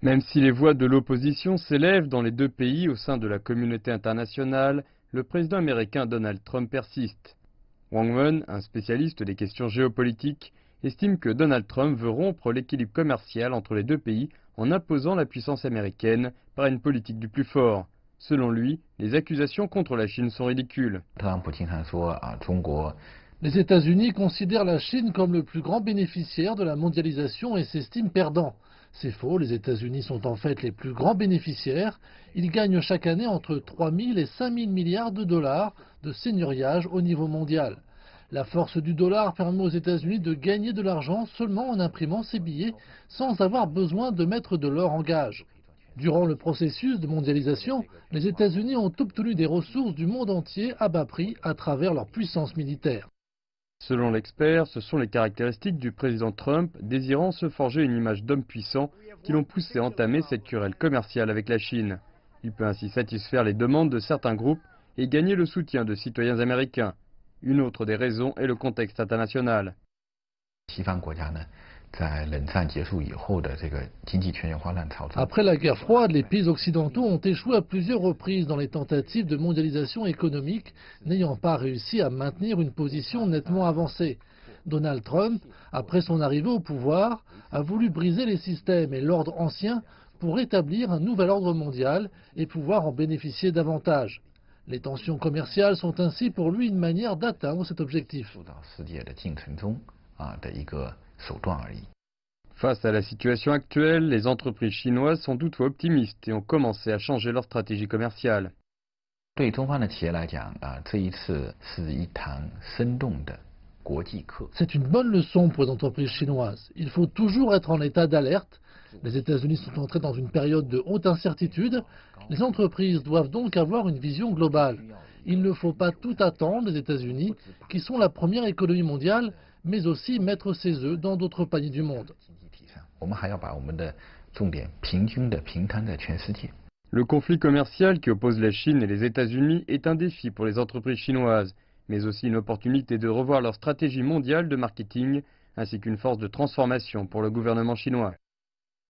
Même si les voix de l'opposition s'élèvent dans les deux pays au sein de la communauté internationale, le président américain Donald Trump persiste. Wang Wen, un spécialiste des questions géopolitiques, estime que Donald Trump veut rompre l'équilibre commercial entre les deux pays en imposant la puissance américaine par une politique du plus fort. Selon lui, les accusations contre la Chine sont ridicules. Les États-Unis considèrent la Chine comme le plus grand bénéficiaire de la mondialisation et s'estiment perdants. C'est faux, les États-Unis sont en fait les plus grands bénéficiaires. Ils gagnent chaque année entre 3 000 et 5 000 milliards de dollars de seigneuriage au niveau mondial. La force du dollar permet aux États-Unis de gagner de l'argent seulement en imprimant ces billets sans avoir besoin de mettre de l'or en gage. Durant le processus de mondialisation, les États-Unis ont obtenu des ressources du monde entier à bas prix à travers leur puissance militaire. Selon l'expert, ce sont les caractéristiques du président Trump désirant se forger une image d'homme puissant qui l'ont poussé à entamer cette querelle commerciale avec la Chine. Il peut ainsi satisfaire les demandes de certains groupes et gagner le soutien de citoyens américains. Une autre des raisons est le contexte international. Après la guerre froide, les pays occidentaux ont échoué à plusieurs reprises dans les tentatives de mondialisation économique, n'ayant pas réussi à maintenir une position nettement avancée. Donald Trump, après son arrivée au pouvoir, a voulu briser les systèmes et l'ordre ancien pour établir un nouvel ordre mondial et pouvoir en bénéficier davantage. Les tensions commerciales sont ainsi pour lui une manière d'atteindre cet objectif. Face à la situation actuelle, les entreprises chinoises sont toutefois optimistes et ont commencé à changer leur stratégie commerciale. C'est une bonne leçon pour les entreprises chinoises. Il faut toujours être en état d'alerte. Les États-Unis sont entrés dans une période de haute incertitude. Les entreprises doivent donc avoir une vision globale. Il ne faut pas tout attendre des États-Unis, qui sont la première économie mondiale, mais aussi mettre ses œufs dans d'autres paniers du monde. Le conflit commercial qui oppose la Chine et les États-Unis est un défi pour les entreprises chinoises, mais aussi une opportunité de revoir leur stratégie mondiale de marketing, ainsi qu'une force de transformation pour le gouvernement chinois.